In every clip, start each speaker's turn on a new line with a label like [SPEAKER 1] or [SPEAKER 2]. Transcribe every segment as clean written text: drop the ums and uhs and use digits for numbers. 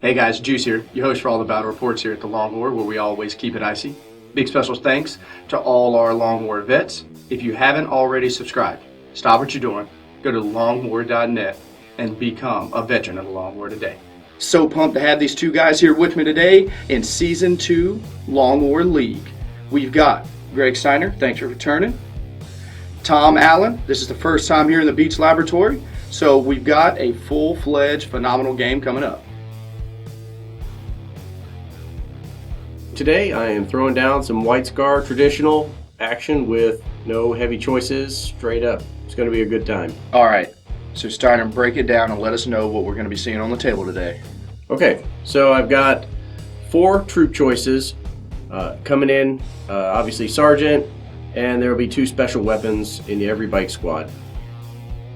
[SPEAKER 1] Hey guys, Juice here, your host for all the battle reports here at the Long War, where we always keep it icy. Big special thanks to all our Long War vets. If you haven't already subscribed, stop what you're doing, go to longwar.net and become a veteran of the Long War today. So pumped to have these two guys here with me today in Season 2 Long War League. We've got Greg Steiner, thanks for returning. Tom Allen, this is the first time here in the Beach Laboratory, so we've got a full-fledged phenomenal game coming up.
[SPEAKER 2] Today I am throwing down some White Scar traditional action with no heavy choices, straight up. It's going to be a good time.
[SPEAKER 1] All right, so Steiner, break it down and let us know what we're going to be seeing on the table today.
[SPEAKER 2] Okay, so I've got 4 troop choices coming in, obviously Sergeant, and there will be 2 special weapons in every bike squad.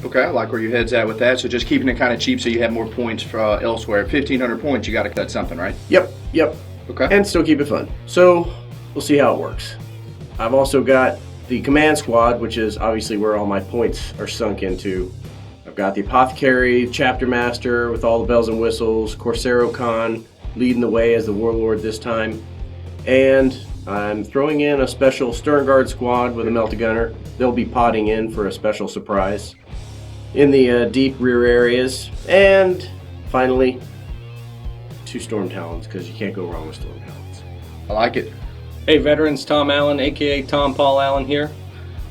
[SPEAKER 1] Okay, I like where your head's at with that, so just keeping it kind of cheap so you have more points for elsewhere. At 1,500 points, you got to cut something, right?
[SPEAKER 2] Yep.
[SPEAKER 1] Okay.
[SPEAKER 2] And still keep it fun. So we'll see how it works. I've also got the command squad, which is obviously where all my points are sunk into. I've got the Apothecary, Chapter Master with all the bells and whistles, Corsaro Khan leading the way as the Warlord this time. And I'm throwing in a special Stern Guard squad with a Melt-A-Gunner. They'll be potting in for a special surprise in the deep rear areas. And finally, 2 Storm Talons, because you can't go wrong with Storm Talons.
[SPEAKER 1] I like it.
[SPEAKER 3] Hey veterans, Tom Allen, aka Tom Paul Allen here.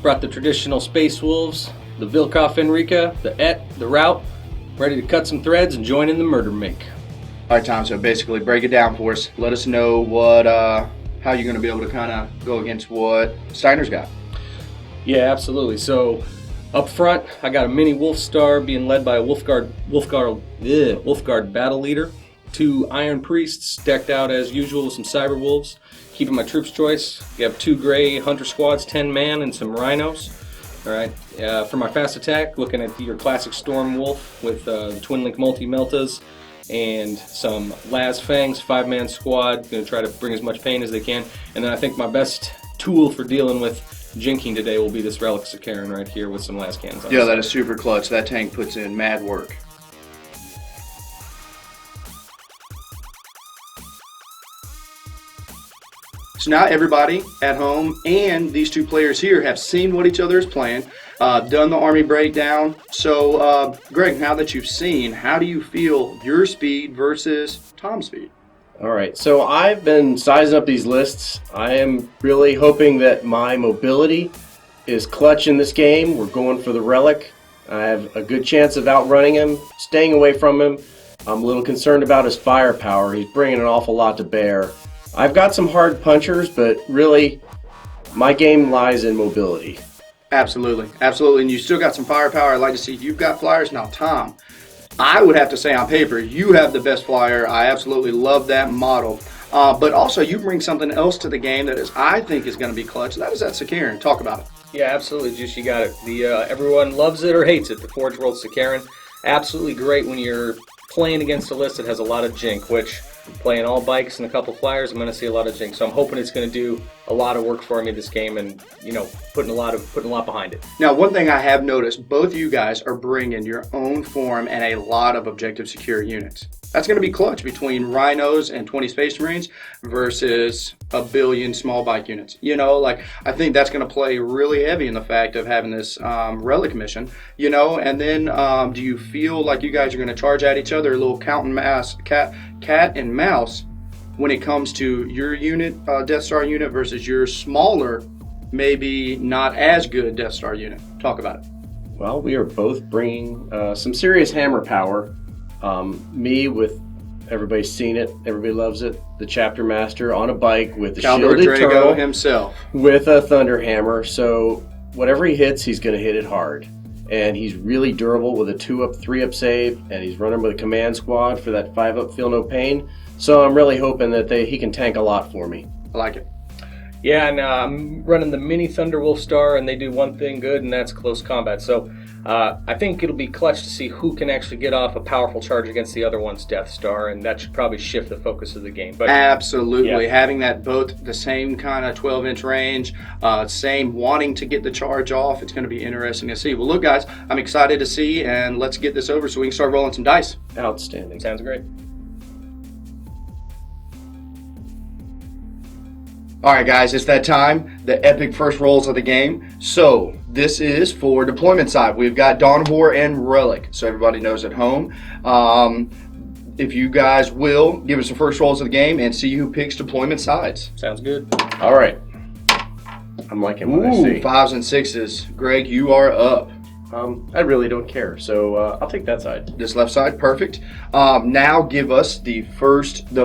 [SPEAKER 3] Brought the traditional Space Wolves, the Vilkov Enrica, the the Route, ready to cut some threads and join in the murder make.
[SPEAKER 1] All right, Tom, so basically break it down for us. Let us know what, how you're going to be able to kind of go against what Steiner's got.
[SPEAKER 3] Yeah, absolutely. So up front, I got a mini Wolf Star being led by a Wolfguard battle leader. 2 Iron Priests decked out as usual with some Cyber Wolves. Keeping my troops choice, you have 2 Gray Hunter Squads, 10 man, and some Rhinos. All right. For my fast attack, looking at your classic Storm Wolf with the Twin Link Multi-Meltas and some Las Fangs, 5-man squad. Going to try to bring as much pain as they can. And then I think my best tool for dealing with jinking today will be this Relic Sicaran right here with some Las Cannons on
[SPEAKER 1] Yeah,
[SPEAKER 3] the
[SPEAKER 1] that
[SPEAKER 3] side.
[SPEAKER 1] is super clutch. That tank puts in mad work. So now everybody at home and these 2 players here have seen what each other is playing, done the army breakdown. So, Greg, now that you've seen, how do you feel your speed versus Tom's speed?
[SPEAKER 2] All right, so I've been sizing up these lists. I am really hoping that my mobility is clutch in this game. We're going for the Relic. I have a good chance of outrunning him, staying away from him. I'm a little concerned about his firepower. He's bringing an awful lot to bear. I've got some hard punchers, but really, my game lies in mobility.
[SPEAKER 1] Absolutely, absolutely, and you still got some firepower. I'd like to see if you've got flyers. Now, Tom, I would have to say on paper, you have the best flyer. I absolutely love that model. But also, you bring something else to the game that I think is going to be clutch. That is that Sicaran. Talk about it.
[SPEAKER 3] Yeah, absolutely, Juice. You got it. Everyone loves it or hates it. The Forge World Sicaran. Absolutely great when you're playing against a list that has a lot of jink, which playing all bikes and a couple flyers, I'm going to see a lot of jink. So I'm hoping it's going to do a lot of work for me this game, and putting a lot behind it.
[SPEAKER 1] Now, one thing I have noticed, both of you guys are bringing your own form and a lot of objective secure units. That's going to be clutch between Rhinos and 20 Space Marines versus a billion small bike units. I think that's going to play really heavy in the fact of having this relic mission, and then do you feel like you guys are going to charge at each other, a little cat and mouse when it comes to your unit, Death Star unit versus your smaller, maybe not as good Death Star unit? Talk about it.
[SPEAKER 2] Well, we are both bringing some serious hammer power. Me with, everybody's seen it, everybody loves it, the Chapter Master on a bike with the
[SPEAKER 1] Caldor
[SPEAKER 2] shielded
[SPEAKER 1] Drago
[SPEAKER 2] turtle
[SPEAKER 1] himself
[SPEAKER 2] with a thunder hammer. So whatever he hits, he's going to hit it hard. And he's really durable with a 2-up, 3-up save, and he's running with a command squad for that 5-up feel no pain. So I'm really hoping that he can tank a lot for me.
[SPEAKER 1] I like it.
[SPEAKER 3] Yeah, and I'm running the mini Thunderwolf Star, and they do one thing good, and that's close combat. So I think it'll be clutch to see who can actually get off a powerful charge against the other one's Death Star, and that should probably shift the focus of the game. But
[SPEAKER 1] absolutely,
[SPEAKER 3] yeah.
[SPEAKER 1] Having that both the same kind of 12-inch range, same wanting to get the charge off, it's going to be interesting to see. Well, look, guys, I'm excited to see, and let's get this over so we can start rolling some dice.
[SPEAKER 2] Outstanding.
[SPEAKER 3] Sounds great.
[SPEAKER 1] All right, guys, it's that time, the epic first rolls of the game. So this is for deployment side. We've got Dawn of War and Relic, so everybody knows at home. If you guys will, give us the first rolls of the game and see who picks deployment sides.
[SPEAKER 3] Sounds good.
[SPEAKER 2] All right. I'm liking what I see.
[SPEAKER 1] 5s and 6s. Greg, you are up.
[SPEAKER 2] I really don't care, so I'll take that side.
[SPEAKER 1] This left side, perfect. Now give us the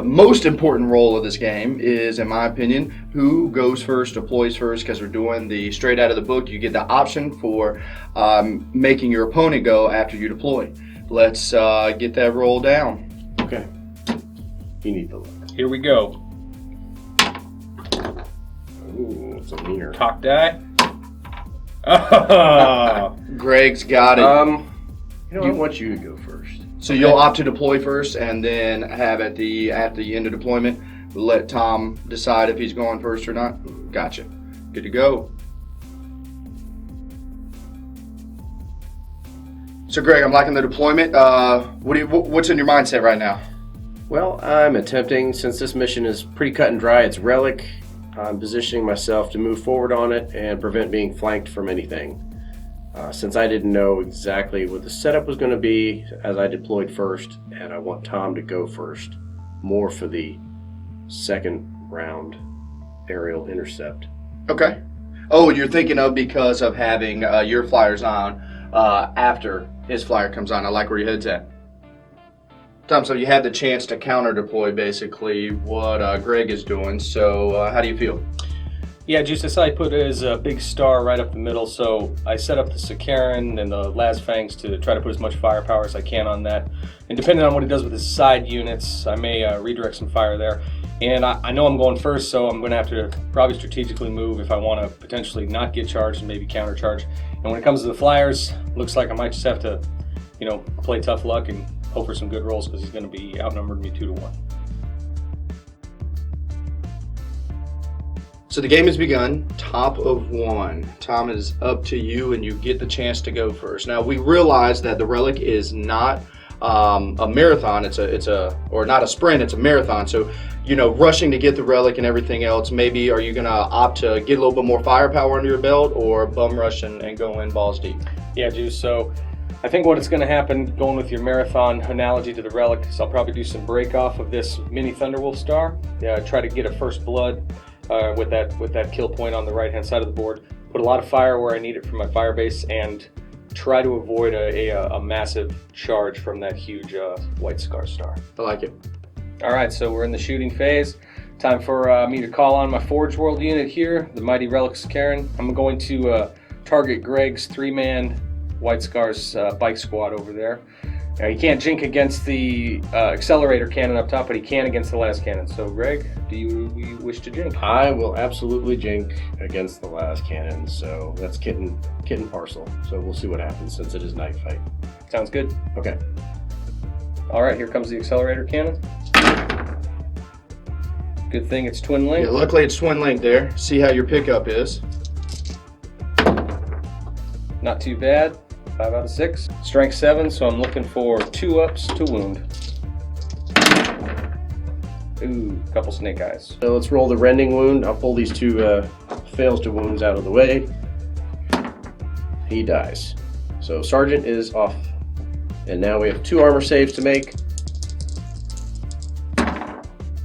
[SPEAKER 1] most important role of this game is, in my opinion, who goes first, deploys first, because we're doing the straight out of the book. You get the option for making your opponent go after you deploy. Let's get that roll down.
[SPEAKER 2] Okay. You need the look.
[SPEAKER 3] Here we go.
[SPEAKER 2] Ooh, it's a mirror.
[SPEAKER 3] Cock die. Oh.
[SPEAKER 1] Greg's got it.
[SPEAKER 2] I want you to go first.
[SPEAKER 1] So you'll opt to deploy first, and then have at the end of deployment, let Tom decide if he's going first or not. Gotcha. Good to go. So Greg, I'm liking the deployment. What's in your mindset right now?
[SPEAKER 2] Well, I'm attempting, since this mission is pretty cut and dry, it's Relic. I'm positioning myself to move forward on it and prevent being flanked from anything. Since I didn't know exactly what the setup was going to be as I deployed first, and I want Tom to go first, more for the second round aerial intercept.
[SPEAKER 1] Okay. Oh, you're thinking of because of having your flyers on after his flyer comes on. I like where your head's at. Tom, so you had the chance to counter deploy basically what Greg is doing. So how do you feel?
[SPEAKER 3] Yeah, Juice, I saw I put his big star right up the middle, so I set up the Sakaran and the Lasfangs to try to put as much firepower as I can on that. And depending on what he does with his side units, I may redirect some fire there. And I know I'm going first, so I'm going to have to probably strategically move if I want to potentially not get charged and maybe countercharge. And when it comes to the flyers, looks like I might just have to, play tough luck and hope for some good rolls because he's going to be outnumbered me 2-1.
[SPEAKER 1] So the game has begun, top of 1. Tom, it is up to you, and you get the chance to go first. Now, we realize that the Relic is not a marathon. Or not a sprint, it's a marathon. So, rushing to get the Relic and everything else, maybe are you going to opt to get a little bit more firepower under your belt or bum rush and go in balls deep?
[SPEAKER 3] Yeah, Juice, so I think what is going to happen, going with your marathon analogy to the Relic, is I'll probably do some break off of this mini Thunderwolf star. Try to get a first blood. With that kill point on the right hand side of the board, put a lot of fire where I need it for my fire base, and try to avoid a massive charge from that huge White Scar star.
[SPEAKER 1] I like it.
[SPEAKER 3] All right, so we're in the shooting phase. Time for me to call on my Forge World unit here, the mighty Relic Sakaran. I'm going to target Greg's 3-man White Scar's bike squad over there. Now, he can't jink against the accelerator cannon up top, but he can against the last cannon. So, Greg, do you wish to jink?
[SPEAKER 2] I will absolutely jink against the last cannon, so that's kitten parcel. So we'll see what happens since it is night fight.
[SPEAKER 3] Sounds good.
[SPEAKER 2] Okay.
[SPEAKER 3] All right, here comes the accelerator cannon. Good thing it's twin link.
[SPEAKER 1] Yeah, luckily it's twin link there. See how your pickup is.
[SPEAKER 3] Not too bad. 5 out of 6. Strength 7, so I'm looking for 2 ups to wound. Ooh, couple snake eyes.
[SPEAKER 2] So let's roll the rending wound. I'll pull these 2 fails to wounds out of the way. He dies. So Sergeant is off. And now we have 2 armor saves to make.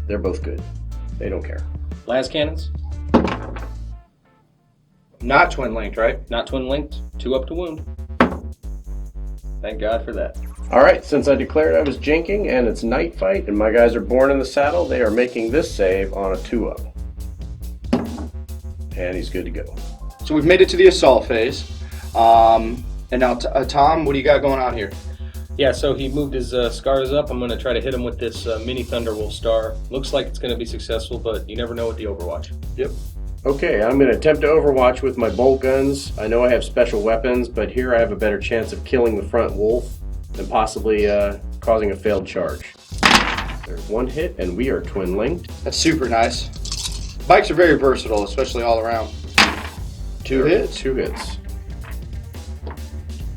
[SPEAKER 2] They're both good. They don't care.
[SPEAKER 3] Las cannons?
[SPEAKER 1] Not twin linked, right?
[SPEAKER 3] Not twin linked. 2 up to wound. Thank God for that.
[SPEAKER 2] All right, since I declared I was jinking and it's night fight and my guys are born in the saddle, they are making this save on a 2-up. And he's good to go.
[SPEAKER 1] So we've made it to the assault phase. And now, Tom, what do you got going on here?
[SPEAKER 3] Yeah, so he moved his scars up. I'm going to try to hit him with this mini Thunderwolf star. Looks like it's going to be successful, but you never know with the Overwatch.
[SPEAKER 1] Yep.
[SPEAKER 2] Okay, I'm going to attempt to overwatch with my bolt guns. I know I have special weapons, but here I have a better chance of killing the front wolf than possibly causing a failed charge. There's 1 hit, and we are twin linked.
[SPEAKER 1] That's super nice. Bikes are very versatile, especially all around. 2 hits.
[SPEAKER 2] 2 hits.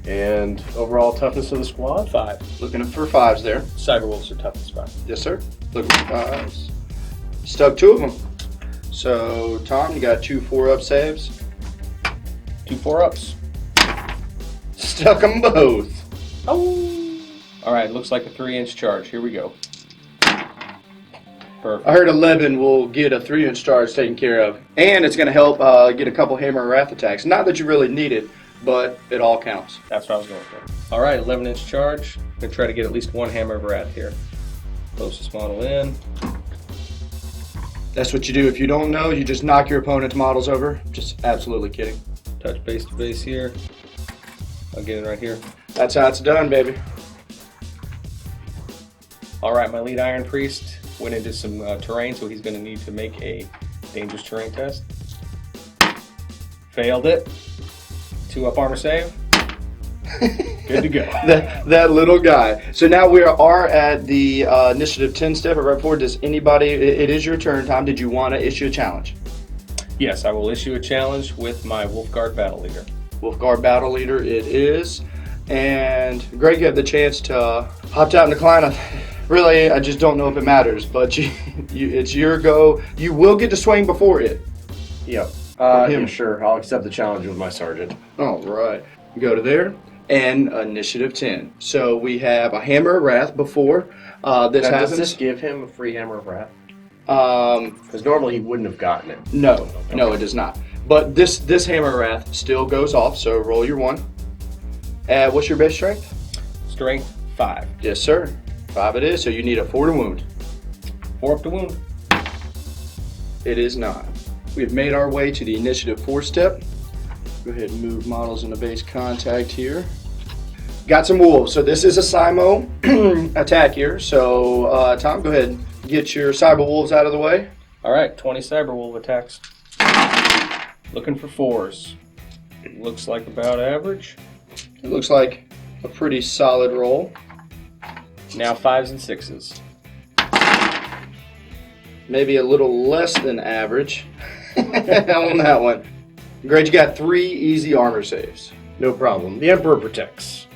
[SPEAKER 2] And overall toughness of the squad?
[SPEAKER 3] 5.
[SPEAKER 1] Looking for 5s there.
[SPEAKER 3] Cyberwolves are tough as 5.
[SPEAKER 1] Yes, sir. Looking for 5s. Stuck 2 of them. So, Tom, you got 2 4-up saves.
[SPEAKER 3] 2 4-ups.
[SPEAKER 1] Stuck them both.
[SPEAKER 3] Oh! Alright, looks like a 3-inch charge. Here we go. Perfect.
[SPEAKER 1] I heard 11 will get a 3-inch charge taken care of. And it's going to help get a couple Hammer and Wrath attacks. Not that you really need it, but it all counts.
[SPEAKER 3] That's what I was going for. Alright, 11-inch charge. I'm going to try to get at least 1 Hammer of Wrath here. Closest model in.
[SPEAKER 1] That's what you do. If you don't know, you just knock your opponent's models over. Just absolutely kidding.
[SPEAKER 3] Touch base to base here. I'll get it right here.
[SPEAKER 1] That's how it's done, baby.
[SPEAKER 3] Alright, my lead Iron Priest went into some terrain, so he's going to need to make a dangerous terrain test. Failed it. 2-up armor save. Good to go.
[SPEAKER 1] that little guy. So now we are at the initiative 10 step. Right forward. Does anybody? It is your turn, Tom. Did you want to issue a challenge?
[SPEAKER 3] Yes, I will issue a challenge with my Wolfguard Battle Leader.
[SPEAKER 1] Wolfguard Battle Leader it is. And Greg, you have the chance to opt out and decline. Really, I just don't know if it matters, but it's your go. You will get to swing before it.
[SPEAKER 2] Yep.
[SPEAKER 1] him.
[SPEAKER 2] Sure. I'll accept the challenge with my sergeant.
[SPEAKER 1] All right. Go to there. And initiative 10. So we have a Hammer of Wrath before this
[SPEAKER 2] Doesn't
[SPEAKER 1] happens.
[SPEAKER 2] this give him a free Hammer of Wrath?
[SPEAKER 1] Um,
[SPEAKER 2] Because normally he wouldn't have gotten it.
[SPEAKER 1] no, it does not. But this Hammer of Wrath still goes off, so roll your 1. What's your base strength?
[SPEAKER 3] Strength 5.
[SPEAKER 1] Yes, sir. 5 it is, so you need a 4 to wound.
[SPEAKER 3] 4 up to wound.
[SPEAKER 1] It is not. We've made our way to the initiative 4 step. Go ahead and move models into base contact here. Got some wolves. So this is a Simo attack here. So Tom, go ahead and get your cyber wolves out of the way.
[SPEAKER 3] Alright, 20 Cyberwolf attacks. Looking for 4s. Looks like about average.
[SPEAKER 1] It looks like a pretty solid roll.
[SPEAKER 3] Now 5s and 6s.
[SPEAKER 1] Maybe a little less than average on that one. Great, you got 3 easy armor saves.
[SPEAKER 2] No problem. The Emperor protects.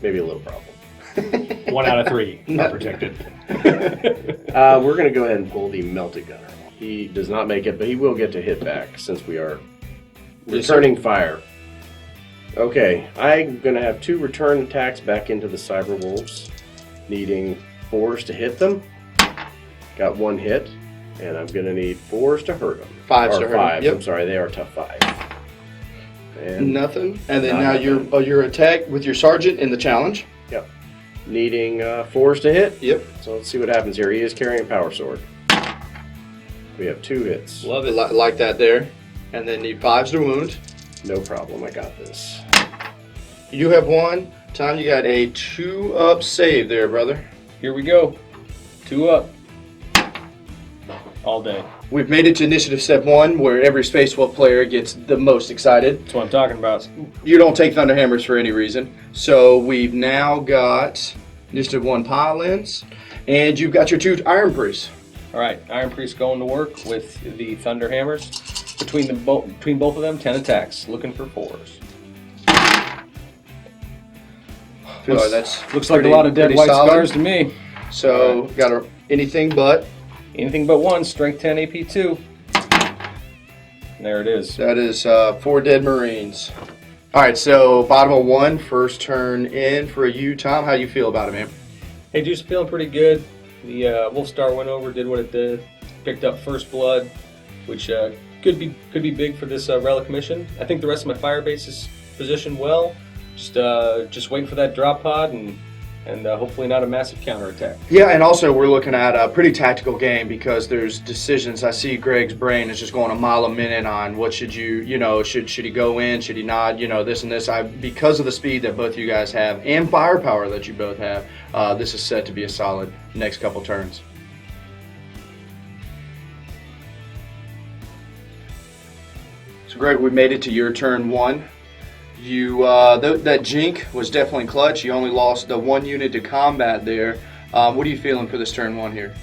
[SPEAKER 2] Maybe a little problem.
[SPEAKER 4] 1 out of 3 not protected.
[SPEAKER 2] We're going to go ahead and pull the Melted Gunner. He does not make it, but he will get to hit back since we are returning fire. Okay, I'm going to have 2 return attacks back into the Cyber Wolves, needing 4s to hit them. Got 1 hit, and I'm going to need 4s to hurt them.
[SPEAKER 1] 5s
[SPEAKER 2] or
[SPEAKER 1] to hurt 'em,
[SPEAKER 2] 5s,
[SPEAKER 1] yep.
[SPEAKER 2] I'm sorry, they are tough 5. And
[SPEAKER 1] Nothing. And then
[SPEAKER 2] Not
[SPEAKER 1] now
[SPEAKER 2] nothing.
[SPEAKER 1] your attack with your sergeant in the challenge.
[SPEAKER 2] Yep. Needing 4s to hit.
[SPEAKER 1] Yep.
[SPEAKER 2] So let's see what happens here. He is carrying a power sword. We have 2 hits.
[SPEAKER 3] Love it.
[SPEAKER 1] Like that there. And then need 5s to wound.
[SPEAKER 2] No problem, I got this.
[SPEAKER 1] You do have 1. Tom, you got a 2-up save there, brother.
[SPEAKER 3] Here we go. 2 up. All day.
[SPEAKER 1] We've made it to initiative step 1, where every Space Wolf player gets the most excited.
[SPEAKER 3] That's what I'm talking about.
[SPEAKER 1] You don't take Thunderhammers for any reason. So we've now got initiative 1 pile-ins, and you've got your 2 Iron Priests.
[SPEAKER 3] Alright, Iron Priest going to work with the Thunder Hammers. Between both of them, 10 attacks. Looking for 4s. Looks like a lot of dead
[SPEAKER 1] pretty
[SPEAKER 3] white
[SPEAKER 1] solid.
[SPEAKER 3] scars to me.
[SPEAKER 1] So got anything but.
[SPEAKER 3] Anything but 1, strength 10, AP 2. There it is.
[SPEAKER 1] That is 4 dead Marines. All right, so bottom of 1, first turn in for you, Tom. How you feel about it, man?
[SPEAKER 3] Hey, Juice, feeling pretty good. The Wolf Star went over, did what it did, picked up first blood, which could be big for this relic mission. I think the rest of my fire base is positioned well. Just waiting for that drop pod and hopefully not a massive counterattack.
[SPEAKER 1] Yeah, and also we're looking at a pretty tactical game because there's decisions. I see Greg's brain is just going a mile a minute on what should should he go in, should he not, this and this. Because of the speed that both you guys have and firepower that you both have, this is set to be a solid next couple turns. So Greg, we made it to your turn 1. You that Jink was definitely clutch. You only lost the 1 unit to combat there. What are you feeling for this turn 1 here?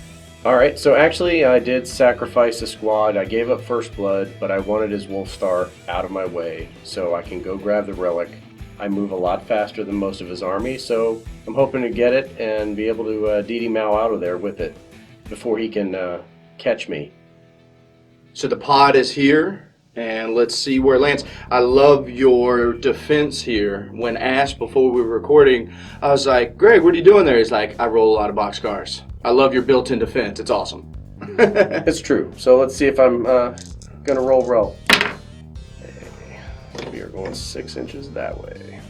[SPEAKER 2] Alright, so actually I did sacrifice a squad. I gave up first blood, but I wanted his Wolf Star out of my way so I can go grab the relic. I move a lot faster than most of his army, so I'm hoping to get it and be able to DD Mao out of there with it before he can catch me.
[SPEAKER 1] So the pod is here, and let's see where it lands. I love your defense here. When asked before we were recording, I was like, Greg, what are you doing there? He's like, I roll a lot of boxcars. I love your built-in defense. It's awesome.
[SPEAKER 2] It's true. So let's see if I'm going to roll. We are going 6 inches that way.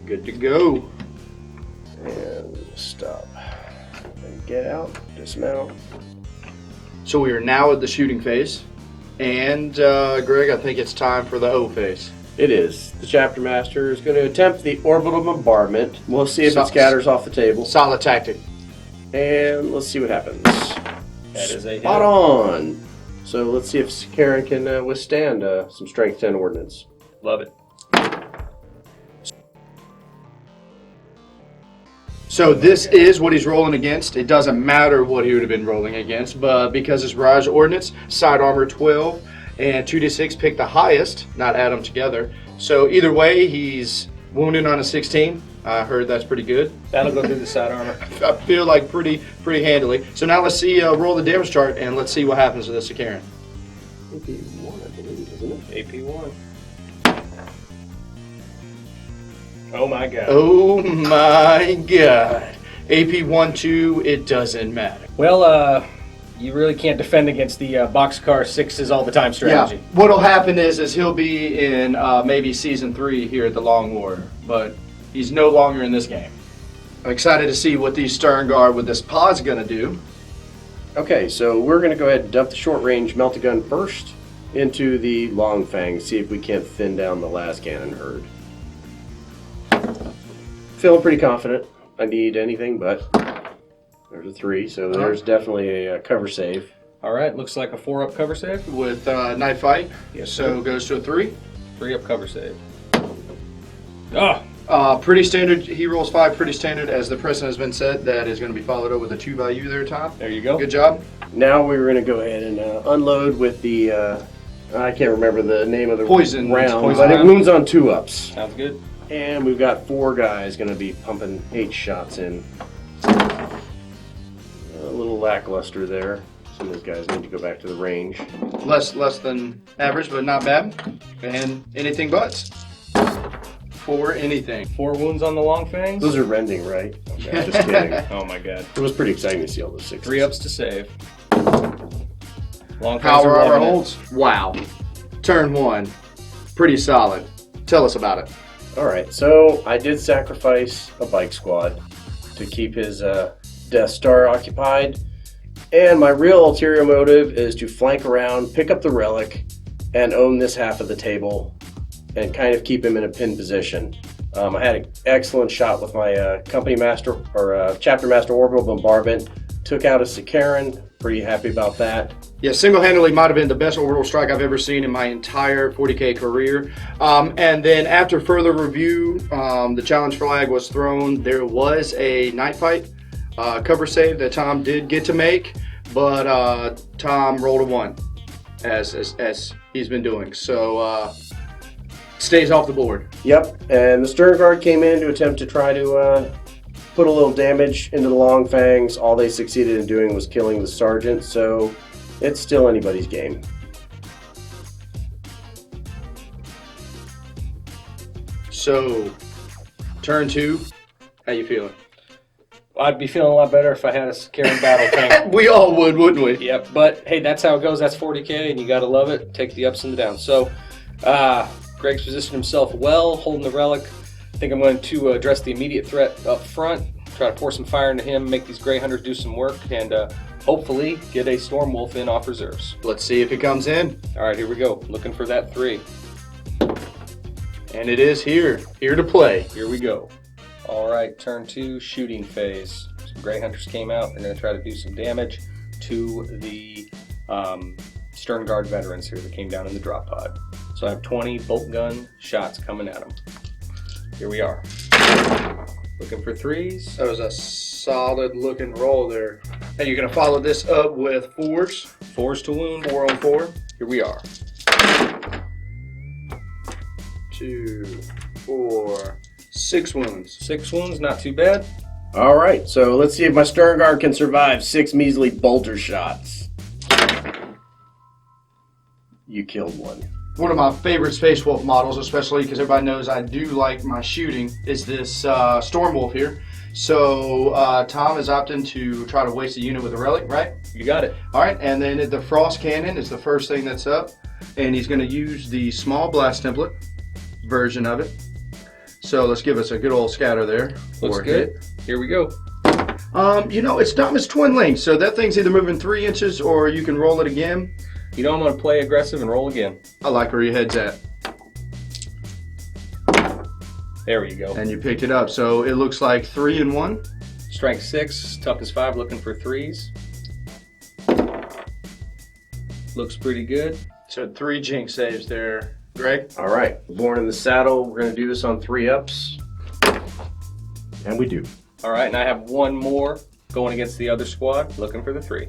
[SPEAKER 1] Good to go.
[SPEAKER 2] And stop. And get out. Dismount.
[SPEAKER 1] So we are now at the shooting phase. And Greg, I think it's time for the O phase.
[SPEAKER 2] It is. The chapter master is going to attempt the orbital bombardment. We'll see if it scatters off the table.
[SPEAKER 1] Solid tactic.
[SPEAKER 2] And let's see what happens.
[SPEAKER 3] That is a
[SPEAKER 2] Spot on. So let's see if Karen can withstand some strength 10 ordnance.
[SPEAKER 3] Love it.
[SPEAKER 1] So this is what he's rolling against. It doesn't matter what he would have been rolling against, but because it's Raj Ordnance, side armor 12, and 2d6 pick the highest, not add them together. So either way, he's wounded on a 16. I heard that's pretty good.
[SPEAKER 3] That'll go through the side armor.
[SPEAKER 1] I feel like pretty handily. So now let's see, roll the damage chart, and let's see what happens to this Karen.
[SPEAKER 2] AP1, I believe, isn't it?
[SPEAKER 3] AP1. Oh my god.
[SPEAKER 1] Oh my god. AP 1-2, it doesn't matter.
[SPEAKER 3] Well, you really can't defend against the boxcar 6s all the time strategy.
[SPEAKER 1] Yeah. What'll happen is he'll be in maybe season 3 here at the Long War, but he's no longer in this game. I'm excited to see what the Stern Guard with this pod's gonna do.
[SPEAKER 2] Okay, so we're going to go ahead and dump the short range melt-a-gun first into the long fang, see if we can't thin down the last cannon herd. Feeling pretty confident. I need anything but. There's a 3, so there's definitely a cover save.
[SPEAKER 3] All right, looks like a 4-up cover save.
[SPEAKER 1] With Night Fight,
[SPEAKER 3] Yes,
[SPEAKER 1] so goes to a 3.
[SPEAKER 3] 3-up cover save. Oh!
[SPEAKER 1] Pretty standard. He rolls 5, pretty standard, as the precedent has been set. That is going to be followed up with a 2 value there, Tom.
[SPEAKER 3] There you go.
[SPEAKER 1] Good job.
[SPEAKER 2] Now we're going to go ahead and unload with the, I can't remember the name of the
[SPEAKER 1] Poison
[SPEAKER 2] round,
[SPEAKER 1] round.
[SPEAKER 2] but it wounds on 2-ups.
[SPEAKER 3] Sounds good.
[SPEAKER 2] And we've got 4 guys going to be pumping 8 shots in. A little lackluster there. Some of those guys need to go back to the range.
[SPEAKER 1] Less than average, but not bad. And anything but. For anything.
[SPEAKER 3] 4 wounds on the long fangs.
[SPEAKER 2] Those are rending, right? Okay, just kidding.
[SPEAKER 3] Oh my god.
[SPEAKER 2] It was pretty exciting to see all those 6s.
[SPEAKER 3] 3-ups to save. Long fangs
[SPEAKER 1] Power
[SPEAKER 3] are
[SPEAKER 1] armor
[SPEAKER 3] loving it.
[SPEAKER 1] holds. Wow. Turn 1. Pretty solid. Tell us about it.
[SPEAKER 2] Alright, so I did sacrifice a bike squad to keep his Death Star occupied. And my real ulterior motive is to flank around, pick up the relic, and own this half of the table and kind of keep him in a pin position. I had an excellent shot with my company master or chapter master orbital bombardment. Took out a Sikaran. Pretty happy about that.
[SPEAKER 1] Yeah, single-handedly might have been the best orbital strike I've ever seen in my entire 40K career. And then after further review, the challenge flag was thrown. There was a night fight cover save that Tom did get to make, but Tom rolled a 1, as he's been doing. So stays off the board.
[SPEAKER 2] Yep, and the Stern Guard came in to attempt to try to put a little damage into the Long Fangs. All they succeeded in doing was killing the Sergeant, so it's still anybody's game.
[SPEAKER 1] So, turn 2, how you feeling?
[SPEAKER 3] I'd be feeling a lot better if I had a Sikaran battle tank.
[SPEAKER 1] We all would, wouldn't we?
[SPEAKER 3] Yep, but hey, that's how it goes. That's 40K, and you gotta love it. Take the ups and the downs. So, Greg's positioned himself well, holding the relic. I think I'm going to address the immediate threat up front, try to pour some fire into him, make these Grey Hunters do some work, and hopefully get a Storm Wolf in off reserves.
[SPEAKER 1] Let's see if it comes in.
[SPEAKER 3] All right, here we go. Looking for that 3.
[SPEAKER 1] And it is here to play.
[SPEAKER 3] Here we go. All right, turn 2, shooting phase. Some Grey Hunters came out. They're going to try to do some damage to the Stern Guard veterans here that came down in the drop pod. So I have 20 bolt gun shots coming at them. Here we are. Looking for 3s.
[SPEAKER 1] That was a solid looking roll there. And you're going to follow this up with 4s.
[SPEAKER 3] 4s to wound.
[SPEAKER 1] 4 on 4.
[SPEAKER 3] Here we are.
[SPEAKER 1] 2, 4, 6 wounds.
[SPEAKER 3] 6 wounds, not too bad.
[SPEAKER 2] Alright, so let's see if my Stern Guard can survive 6 measly bolter shots. you killed one.
[SPEAKER 1] One of my favorite Space Wolf models, especially because everybody knows I do like my shooting, is this Storm Wolf here. So Tom is opting to try to waste a unit with a relic, right?
[SPEAKER 3] You got it.
[SPEAKER 1] All right, and then the Frost Cannon is the first thing that's up. And he's going to use the small blast template version of it. So let's give us a good old scatter there.
[SPEAKER 3] Looks
[SPEAKER 1] for a
[SPEAKER 3] good.
[SPEAKER 1] hit.
[SPEAKER 3] Here we go.
[SPEAKER 1] You know, it's dumb as twin link, so that thing's either moving 3 inches or you can roll it again.
[SPEAKER 3] You know I'm going to play aggressive and roll again.
[SPEAKER 1] I like where your head's at.
[SPEAKER 3] There you go.
[SPEAKER 1] And you picked it up, so it looks like 3 and 1.
[SPEAKER 3] Strength 6, toughness 5, looking for 3s. Looks pretty good.
[SPEAKER 1] So 3 jinx saves there, Greg.
[SPEAKER 2] All right, born in the saddle. We're going to do this on 3 ups. And we do.
[SPEAKER 3] All right, and I have one more going against the other squad, looking for the 3.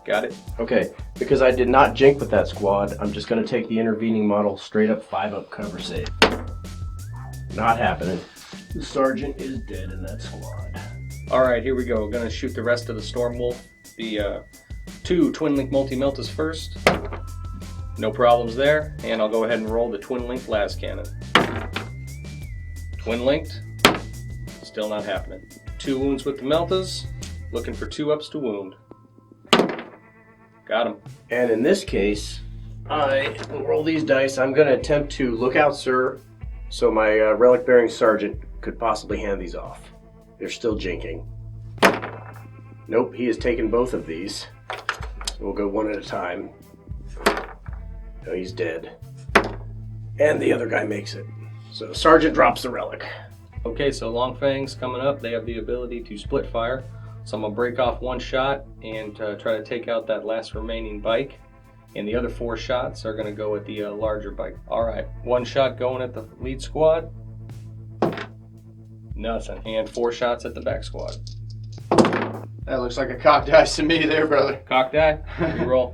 [SPEAKER 3] Got it.
[SPEAKER 2] Okay, because I did not jink with that squad, I'm just going to take the intervening model straight up 5-up cover save. Not happening. The sergeant is dead in that squad.
[SPEAKER 3] All right, here we go. Going to shoot the rest of the Storm Wolf. The 2 Twin Link Multi-Meltas first. No problems there. And I'll go ahead and roll the Twin Link Las Cannon. Twin Linked. Still not happening. 2 wounds with the Meltas. Looking for 2 ups to wound. Got him.
[SPEAKER 2] And in this case, I will roll these dice. I'm going to attempt to look out, sir, so my relic-bearing sergeant could possibly hand these off. They're still jinking. Nope, he has taken both of these. So we'll go one at a time. No, he's dead. And the other guy makes it. So sergeant drops the relic.
[SPEAKER 3] Okay, so Long Fangs coming up. They have the ability to split fire. So I'm going to break off 1 shot and try to take out that last remaining bike. And the other 4 shots are going to go at the larger bike. All right, 1 shot going at the lead squad. Nothing. And 4 shots at the back squad.
[SPEAKER 1] That looks like a cock dice to me there, brother.
[SPEAKER 3] Cock die, reroll.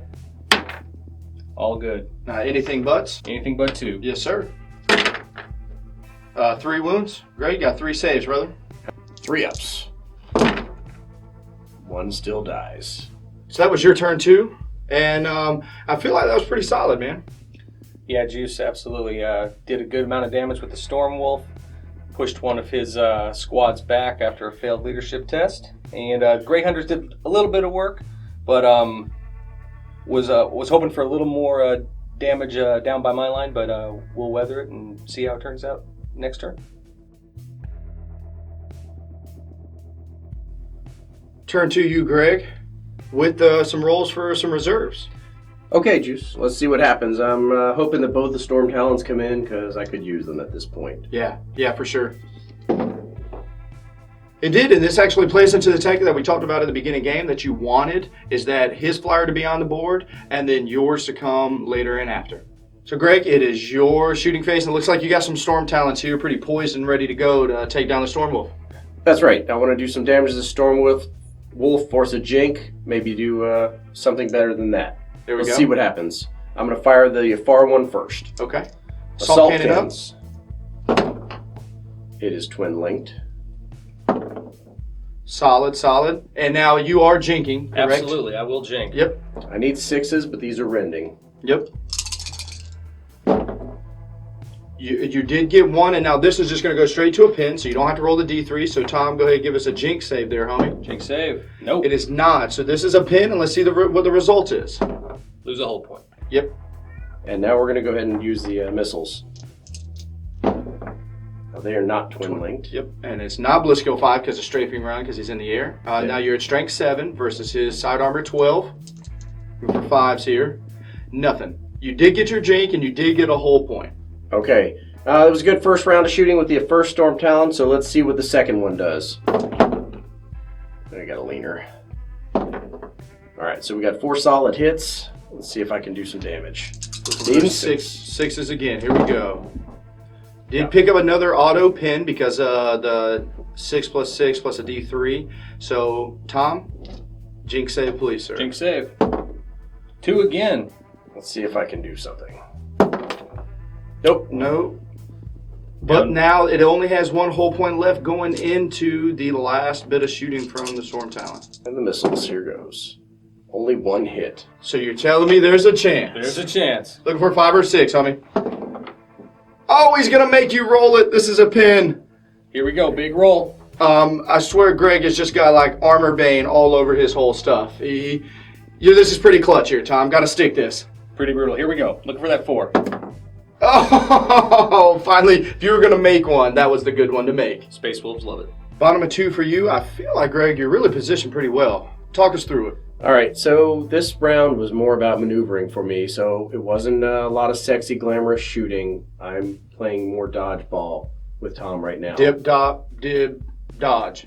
[SPEAKER 3] All good.
[SPEAKER 1] Anything buts?
[SPEAKER 3] Anything but 2.
[SPEAKER 1] Yes, sir. 3 wounds. Great, got 3 saves, brother.
[SPEAKER 2] 3 ups. 1 still dies.
[SPEAKER 1] So that was your turn too, and I feel like that was pretty solid, man.
[SPEAKER 3] Yeah, Juice absolutely did a good amount of damage with the Storm Wolf. Pushed one of his squads back after a failed leadership test, and Grey Hunters did a little bit of work, but was hoping for a little more damage down by my line, but we'll weather it and see how it turns out next turn.
[SPEAKER 1] Turn to you, Greg, with some rolls for some reserves.
[SPEAKER 2] Okay, Juice, let's see what happens. I'm hoping that both the Storm Talons come in because I could use them at this point.
[SPEAKER 1] Yeah, for sure. It did, and this actually plays into the tech that we talked about at the beginning of the game that you wanted, is that his flyer to be on the board and then yours to come later and after. So, Greg, it is your shooting phase, and it looks like you got some Storm Talons here, pretty poised and ready to go to take down the Storm Wolf.
[SPEAKER 2] That's right. I want to do some damage to the Storm Wolf, force a jink, maybe do something better than that.
[SPEAKER 1] There we go.
[SPEAKER 2] Let's see what happens. I'm going to fire the far one first.
[SPEAKER 1] Okay.
[SPEAKER 2] Assault
[SPEAKER 1] cannon
[SPEAKER 2] cannons. It is twin linked.
[SPEAKER 1] Solid. And now you are jinking, correct?
[SPEAKER 3] Absolutely, I will jink.
[SPEAKER 1] Yep.
[SPEAKER 2] I need 6s, but these are rending.
[SPEAKER 1] Yep. You did get 1, and now this is just going to go straight to a pin, so you don't have to roll the D3. So, Tom, go ahead and give us a jink save there, homie.
[SPEAKER 3] Jink save. Nope.
[SPEAKER 1] It is not. So this is a pin, and let's see what the result is.
[SPEAKER 3] Lose a whole point.
[SPEAKER 1] Yep.
[SPEAKER 2] And now we're going to go ahead and use the missiles. Now, they are not twin linked.
[SPEAKER 1] Yep. And it's not Blisco 5 because it's strafing around because he's in the air. Now you're at strength 7 versus his side armor 12. Go for 5s here. Nothing. You did get your jink, and you did get a whole point.
[SPEAKER 2] Okay. It was a good first round of shooting with the first Storm Talon, so let's see what the second one does. I got a leaner. Alright, so we got 4 solid hits. Let's see if I can do some damage.
[SPEAKER 1] Even sixes again. Here we go. Did pick up another auto pin because the 6 + 6 plus a D3. So, Tom, jink save, please, sir.
[SPEAKER 3] Jink save. 2 again.
[SPEAKER 2] Let's see if I can do something.
[SPEAKER 1] Nope. No. But now it only has 1 whole point left going into the last bit of shooting from the Storm Talon.
[SPEAKER 2] And the missiles, here goes. Only one hit.
[SPEAKER 1] So you're telling me there's a chance?
[SPEAKER 3] There's a chance.
[SPEAKER 1] Looking for 5 or 6, homie. Oh, he's gonna make you roll it. This is a pin.
[SPEAKER 3] Here we go, big roll.
[SPEAKER 1] I swear Greg has just got like armor bane all over his whole stuff. This is pretty clutch here, Tom. Gotta stick this.
[SPEAKER 3] Pretty brutal. Here we go. Looking for that 4.
[SPEAKER 1] Oh, finally, if you were gonna make one, that was the good one to make.
[SPEAKER 3] Space Wolves love it.
[SPEAKER 1] Bottom of 2 for you. I feel like, Greg, you're really positioned pretty well. Talk us through it.
[SPEAKER 2] All right, so this round was more about maneuvering for me, so it wasn't a lot of sexy, glamorous shooting. I'm playing more dodgeball with Tom right now.
[SPEAKER 1] Dip, dodge.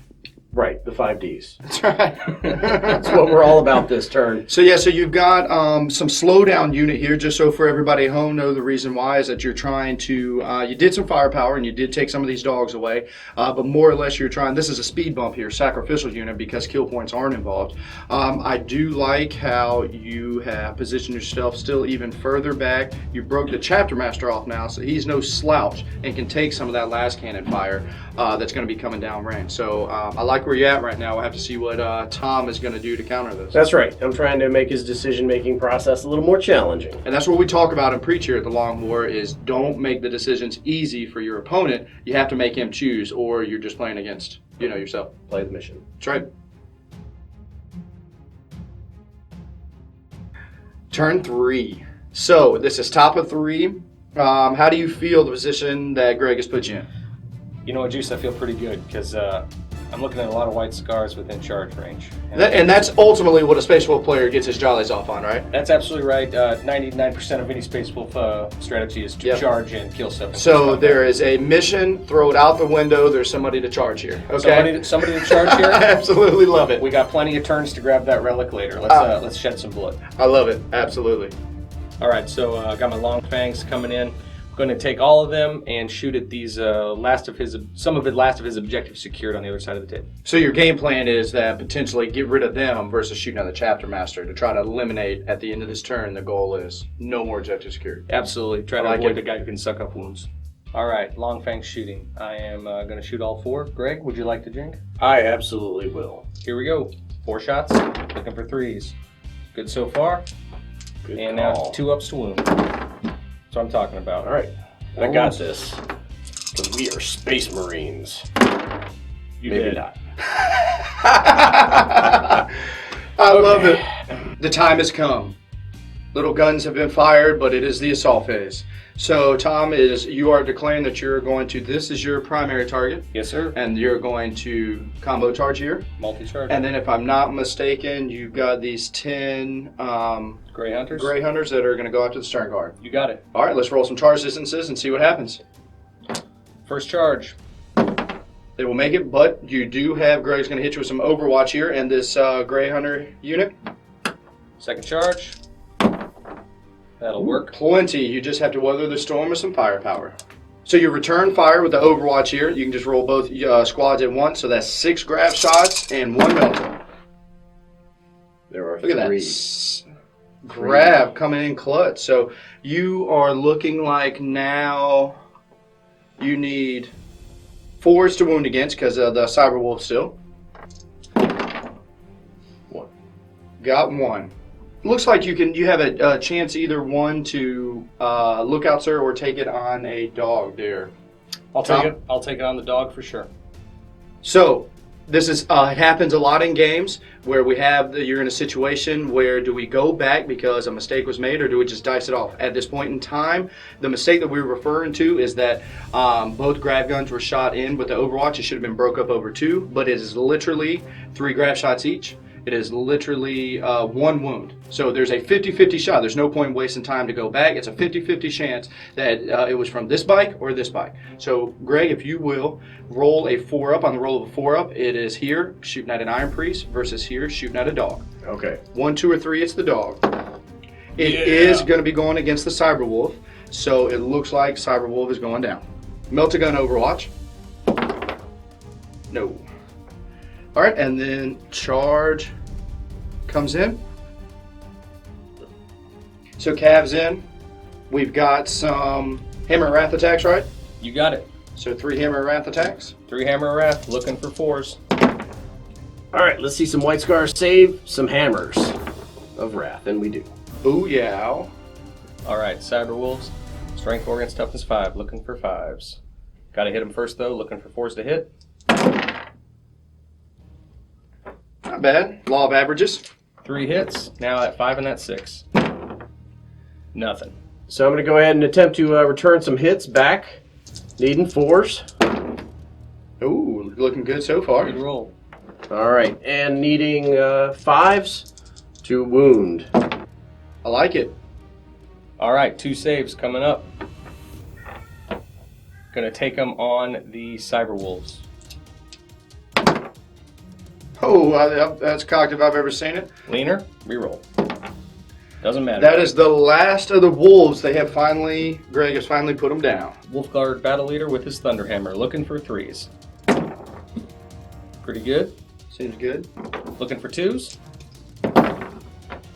[SPEAKER 2] Right, the 5 Ds.
[SPEAKER 1] That's right.
[SPEAKER 2] That's what we're all about this turn.
[SPEAKER 1] So you've got some slowdown unit here, just so for everybody at home know the reason why is that you're trying to, you did some firepower and you did take some of these dogs away, but more or less you're trying, this is a speed bump here, sacrificial unit because kill points aren't involved. I do like how you have positioned yourself still even further back. You broke the chapter master off now, so he's no slouch and can take some of that last cannon fire that's going to be coming down range. So I like where you're at right now. We'll have to see what Tom is going to do to counter this.
[SPEAKER 2] That's right. I'm trying to make his decision-making process a little more challenging.
[SPEAKER 1] And that's what we talk about and preach here at the Long War is don't make the decisions easy for your opponent. You have to make him choose or you're just playing against, yourself.
[SPEAKER 2] Play the mission.
[SPEAKER 1] That's right. Turn 3. So this is top of 3. How do you feel the position that Greg has put you in?
[SPEAKER 3] You know what, Juice? I feel pretty good because I'm looking at a lot of white scars within charge range.
[SPEAKER 1] And that's ultimately what a Space Wolf player gets his jollies off on, right?
[SPEAKER 3] That's absolutely right. 99% of any Space Wolf strategy is to charge and kill stuff.
[SPEAKER 1] So there is a mission, throw it out the window, there's somebody to charge here. Okay?
[SPEAKER 3] Somebody to charge here?
[SPEAKER 1] I absolutely love it.
[SPEAKER 3] We got plenty of turns to grab that relic later. Let's shed some blood.
[SPEAKER 1] I love it. Absolutely.
[SPEAKER 3] All right, so I got my long fangs coming in. I'm going to take all of them and shoot at these last of his objectives secured on the other side of the table.
[SPEAKER 1] So your game plan is that potentially get rid of them versus shooting at the chapter master to try to eliminate at the end of this turn. The goal is no more objective secured.
[SPEAKER 3] Absolutely. Try to avoid the guy who can suck up wounds. All right, long fang shooting. I am going to shoot all 4. Greg, would you like to drink?
[SPEAKER 2] I absolutely will.
[SPEAKER 3] Here we go. 4 shots. Looking for 3s. Good so far.
[SPEAKER 2] Good
[SPEAKER 3] and
[SPEAKER 2] call.
[SPEAKER 3] now 2 ups to wound. That's what I'm talking about.
[SPEAKER 2] All right, I got this. Because we are Space Marines. Maybe not.
[SPEAKER 1] I love it. The time has come. Little guns have been fired, but it is the assault phase. So, Tom, you are declaring that you're going to, this is your primary target.
[SPEAKER 3] Yes, sir.
[SPEAKER 1] And you're going to combo charge here.
[SPEAKER 3] Multi-charge.
[SPEAKER 1] And then if I'm not mistaken, you've got these 10
[SPEAKER 3] Gray Hunters.
[SPEAKER 1] Gray Hunters that are going to go after the stern guard.
[SPEAKER 3] You got it.
[SPEAKER 1] All right, let's roll some charge distances and see what happens.
[SPEAKER 3] First charge.
[SPEAKER 1] They will make it, but you do have, Greg's going to hit you with some Overwatch here and this Gray Hunter unit.
[SPEAKER 3] Second charge. That'll work.
[SPEAKER 1] Plenty. You just have to weather the storm with some firepower. So you return fire with the Overwatch here. You can just roll both squads at once. So that's 6 grab shots and 1 melter.
[SPEAKER 2] There are
[SPEAKER 1] Look at
[SPEAKER 2] 3.
[SPEAKER 1] that. Grab coming in clutch. So you are looking like now you need 4s to wound against because of the Cyber Wolf still.
[SPEAKER 2] 1.
[SPEAKER 1] Got 1. Looks like you have a chance either one to look out, sir, or take it on a dog there.
[SPEAKER 3] I'll take it. I'll take it on the dog for sure.
[SPEAKER 1] So this is it happens a lot in games where you're in a situation where do we go back because a mistake was made or do we just dice it off? At this point in time, the mistake that we were referring to is that both grab guns were shot in with the Overwatch. It should have been broke up over 2, but it is literally 3 grab shots each. It is literally 1 wound. So there's a 50-50 shot. There's no point wasting time to go back. It's a 50-50 chance that it was from this bike or this bike. So, Greg, if you will, roll a 4-up. On the roll of a 4-up, it is here shooting at an Iron Priest versus here shooting at a dog.
[SPEAKER 2] Okay.
[SPEAKER 1] 1, 2, or 3, it's the dog. It is going to be going against the Cyber Wolf. So it looks like Cyber Wolf is going down. Melt-a-gun Overwatch. No. All right, and then charge comes in. So Cav's in. We've got some Hammer and Wrath attacks, right?
[SPEAKER 3] You got it.
[SPEAKER 1] So 3 Hammer and Wrath attacks.
[SPEAKER 3] 3 Hammer and Wrath, looking for 4s.
[SPEAKER 2] All right, let's see some white scars save, some hammers. of Wrath, and we do.
[SPEAKER 1] Booyah.
[SPEAKER 3] All right, Cyber Wolves. Strength 4 against Toughness 5. Looking for 5s. Got to hit them first, though. Looking for 4s to hit.
[SPEAKER 1] Not bad. Law of averages.
[SPEAKER 3] 3 hits. Now at 5 and at 6. Nothing.
[SPEAKER 2] So I'm going to go ahead and attempt to return some hits back. Needing 4s.
[SPEAKER 1] Ooh, looking good so far.
[SPEAKER 3] Good roll.
[SPEAKER 2] All right, and needing 5s to wound.
[SPEAKER 1] I like it.
[SPEAKER 3] All right, 2 saves coming up. Gonna take them on the Cyber Wolves.
[SPEAKER 1] Oh, that's cocked if I've ever seen it.
[SPEAKER 3] Leaner, reroll. Doesn't matter.
[SPEAKER 1] That is the last of the wolves. Greg has finally put them down.
[SPEAKER 3] Wolfguard Battle Leader with his Thunderhammer, looking for 3s. Pretty good.
[SPEAKER 1] Seems good.
[SPEAKER 3] Looking for 2s.